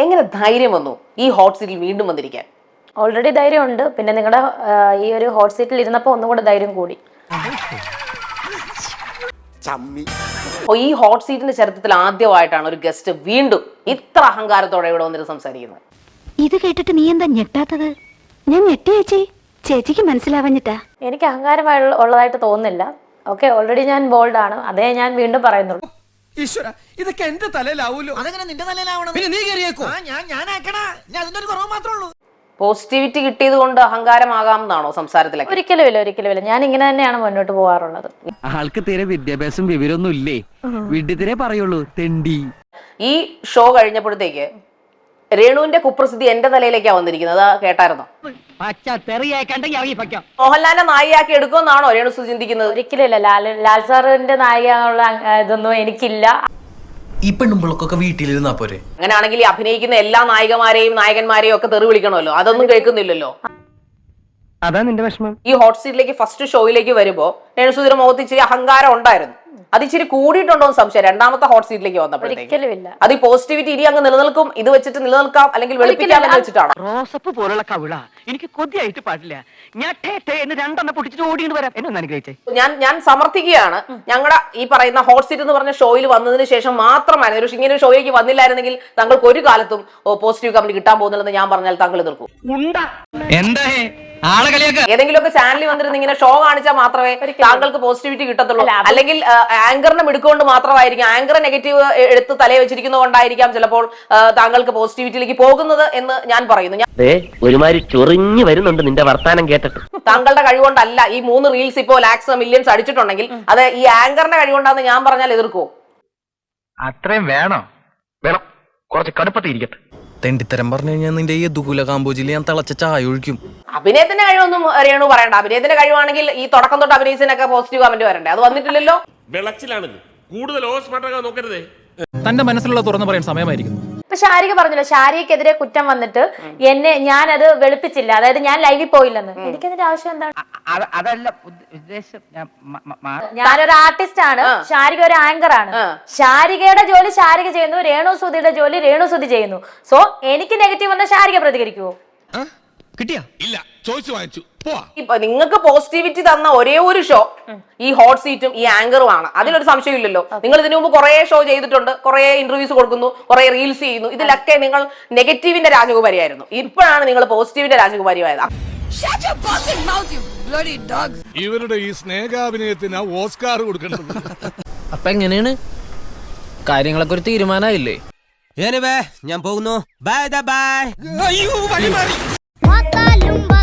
എങ്ങനെ ധൈര്യം വന്നു ഈ ഹോട്ട് സീറ്റിൽ വീണ്ടും വന്നിരിക്കാൻ? ഓൾറെഡി ധൈര്യമുണ്ട്, പിന്നെ നിങ്ങളുടെ ഈ ഒരു ഹോട്ട് സീറ്റിൽ ഇരുന്നപ്പോൾ ഒന്നും കൂടെ ധൈര്യം കൂടി. ഈ ഹോട്ട് സീറ്റിന്റെ ചരിത്രത്തിൽ ആദ്യമായിട്ടാണ് ഒരു ഗസ്റ്റ് വീണ്ടും ഇത്ര അഹങ്കാരത്തോടെ ഇവിടെ വന്നിട്ട് സംസാരിക്കുന്നത്. ഇത് കേട്ടിട്ട് നീ എന്താ ഞെട്ടാത്തത്? ഞാൻ ഞെട്ടി ചേച്ചി, ചേച്ചിക്ക് മനസ്സിലാവഞ്ഞിട്ടാ. എനിക്ക് ഉള്ളതായിട്ട് തോന്നുന്നില്ല. ഓക്കെ, ഓൾറെഡി ഞാൻ ബോൾഡ് ആണ്, അതേ ഞാൻ വീണ്ടും പറയുന്നുള്ളൂ. ഈശ്വര, ഇതൊക്കെ എന്റെ തലയിലാവൂലോ? അതെങ്ങനെ നിന്റെ തലയിലാവണം? പിന്നെ നീ കയറിയേക്കോ? ഞാൻ അതിന്റെ ഒരു കുറവ് മാത്രമേ ഉള്ളൂ. പോസിറ്റിവിറ്റി കിട്ടിയത് കൊണ്ട് അഹങ്കാരമാകാമെന്നാണോ സംസാരത്തിലൊക്കെ? ഒരിക്കലുമില്ല. ഞാൻ ഇങ്ങനെ തന്നെയാണ് മുന്നോട്ട് പോകാറുള്ളത്. ആൾക്ക് തീരെ വിദ്യാഭ്യാസം വിവരമൊന്നും ഇല്ലേ, വിഡ്ഢിത്തിരെ പറയുള്ളൂ, തെണ്ടി. ഈ ഷോ കഴിഞ്ഞപ്പോഴത്തേക്ക് രേണുവിന്റെ കുപ്രസിദ്ധി എന്റെ തലയിലേക്കാ വന്നിരിക്കുന്നത്, കേട്ടായിരുന്നോ? മോഹൻലാലിനെ നായികയാക്കി എടുക്കുമെന്നാണോ രേണു ചിന്തിക്കുന്നത്? ഒരിക്കലുമില്ല. ലാൽ സാറിന്റെ നായികയുള്ള ഇതൊന്നും എനിക്കില്ല. ഈ പെണ്ണുമ്പോഴൊക്കെ വീട്ടിലിരുന്നാ പോരെ? അങ്ങനെയാണെങ്കിൽ ഈ അഭിനയിക്കുന്ന എല്ലാ നായികമാരെയും നായകന്മാരെയും ഒക്കെ തെറി വിളിക്കണമല്ലോ, അതൊന്നും കേൾക്കുന്നില്ലല്ലോ. അതാ നിന്റെ വിഷമം. ഈ ഹോട്ട് സീറ്റിലേക്ക് ഫസ്റ്റ് ഷോയിലേക്ക് വരുമ്പോ രേണുസുധിയുടെ മുഖത്ത് ഇച്ചിരി അഹങ്കാരം ഉണ്ടായിരുന്നു. അത് ഇച്ചിരി കൂടിയിട്ടുണ്ടോ എന്ന് സംശയം രണ്ടാമത്തെ ഹോട്ട് സീറ്റിലേക്ക് വന്നപ്പോഴത്തേക്ക്. അത് ഈ പോസിറ്റിവിറ്റി ഇനി അങ്ങ് നിലനിൽക്കും, ഇത് വെച്ചിട്ട് നിലനിൽക്കാം, അല്ലെങ്കിൽ വെളുപ്പിക്കാം എന്ന് വെച്ചിട്ടാണ്. റോസപ്പ് പോലുള്ള കവിള എനിക്ക് കൊതിയായിട്ട് പാടില്ല. ഞാൻ രണ്ടെണ്ണം പൊട്ടിച്ചിട്ട് ഓടിയിട്ട് വരാം. എന്നെ ഒന്ന് അനുഗ്രഹിച്ചേ. ഞാൻ സമർത്ഥിക്കുകയാണ്, ഞങ്ങളുടെ ഈ പറയുന്ന ഹോട്ട് സീറ്റ് എന്ന് പറഞ്ഞ ഷോയിൽ വന്നതിന് ശേഷം മാത്രമാണ് ഇങ്ങനെ ഒരു ഷോയിലേക്ക് വന്നില്ലായിരുന്നെങ്കിൽ താങ്കൾക്ക് ഒരു കാലത്തും പോസിറ്റീവ് കമന്റ് കിട്ടാൻ പോകുന്നില്ലെന്ന് ഞാൻ പറഞ്ഞാൽ താങ്കൾ എതിർക്കും. ഏതെങ്കിലുമൊക്കെ ചാനലിൽ വന്നിരുന്ന് ഇങ്ങനെ ഷോ കാണിച്ചാൽ മാത്രമേ താങ്കൾക്ക് പോസിറ്റിവിറ്റി കിട്ടത്തുള്ളൂ, അല്ലെങ്കിൽ ആങ്കറിനെ മിടുക്കൊണ്ട് മാത്രമായിരിക്കും, ആങ്കർ നെഗറ്റീവ് എടുത്ത് തലയെ വെച്ചിരിക്കുന്നത് കൊണ്ടായിരിക്കാം ചിലപ്പോൾ താങ്കൾക്ക് പോസിറ്റിവിറ്റിയിലേക്ക് പോകുന്നത് എന്ന് ഞാൻ പറയുന്നു. ഒരുമാതിരി ചൊറിഞ്ഞു വരുന്നുണ്ട് നിന്റെ വർത്താനം കേട്ടിട്ട്. താങ്കളുടെ കഴിവുകൊണ്ടല്ല ഈ 3 റീൽസ് ഇപ്പോൾ ലാക്സ് മില്യൺസ് അടിച്ചിട്ടുണ്ടെങ്കിൽ അത് ഈ ആങ്കറിന്റെ കഴിവുകൊണ്ടാന്ന് ഞാൻ പറഞ്ഞാൽ എതിർക്കുമോ? അത്രയും വേണം, കുറച്ച് കടുപ്പത്തിരിക്കട്ടെ. തെണ്ടിത്തരം പറഞ്ഞു കഴിഞ്ഞാൽ നിന്റെ ഈ ദുകുല കാമ്പോജിൽ ഞാൻ തിളച്ച ചായ ഒഴിക്കും. അഭിനയത്തിന്റെ കഴിവൊന്നും രേണു പറയണ്ട. അഭിനയത്തിന്റെ കഴിവാണെങ്കിൽ ഈ തുടക്കം തൊട്ട് അഭിനയിച്ചതിനൊക്കെ പോസിറ്റീവ് കമന്റ് വരണ്ടേ, അത് വന്നിട്ടില്ലല്ലോ. വിളച്ചിലാണല്ലോ കൂടുതൽ നോക്കരുതേ. തന്റെ മനസ്സിലുള്ള തുറന്നു പറയാൻ സമയമായിരിക്കുന്നു. ഇപ്പൊ ശാരിക പറഞ്ഞല്ലോ, ശാരികക്കെതിരെ കുറ്റം വന്നിട്ട് ഞാനത് വെളുപ്പിച്ചില്ല, അതായത് ഞാൻ ലൈവിൽ പോയില്ലെന്ന്. എനിക്കതിന്റെ ആവശ്യം എന്താണ്? അതല്ല ഉദ്ദേശം. ഞാനൊരു ആർട്ടിസ്റ്റ് ആണ്, ശാരിക ഒരു ആങ്കർ ആണ്. ശാരികയുടെ ജോലി ശാരിക ചെയ്യുന്നു, രേണു സുധിയുടെ ജോലി രേണു സുധി ചെയ്യുന്നു. സോ എനിക്ക് നെഗറ്റീവ് വന്ന ശാരിക പ്രതികരിക്കുവോ? കിട്ടിയാ? ഇല്ല, ചോദിച്ചു വാങ്ങിച്ചു. ഇപ്പൊ നിങ്ങൾക്ക് പോസിറ്റിവിറ്റി തന്ന ഒരേ ഒരു ഷോ ഈ ഹോട്ട് സീറ്റും ഈ ആങ്കറുമാണ്, അതിലൊരു സംശയമില്ലല്ലോ. നിങ്ങൾ ഇതിനു മുമ്പ് കുറെ ഷോ ചെയ്തിട്ടുണ്ട്, കുറെ ഇന്റർവ്യൂസ് കൊടുക്കുന്നു, കുറെ റീൽസ് ചെയ്യുന്നു, ഇതിലൊക്കെ നിങ്ങൾ നെഗറ്റീവിന്റെ രാജകുമാരിയായിരുന്നു. ഇപ്പോഴാണ് നിങ്ങൾ പോസിറ്റീവിന്റെ രാജകുമാരിയായത്. ഇവരുടെ ഈ സ്നേഹാഭിനയത്തിന് ഓസ്കാർ കൊടുക്കേണ്ടത്. അപ്പൊ എങ്ങനെയാണ് കാര്യങ്ങളൊക്കെ ഒരു തീരുമാനമായില്ലേ? ഞാൻ പോകുന്നു. Bye bye. Mata lumba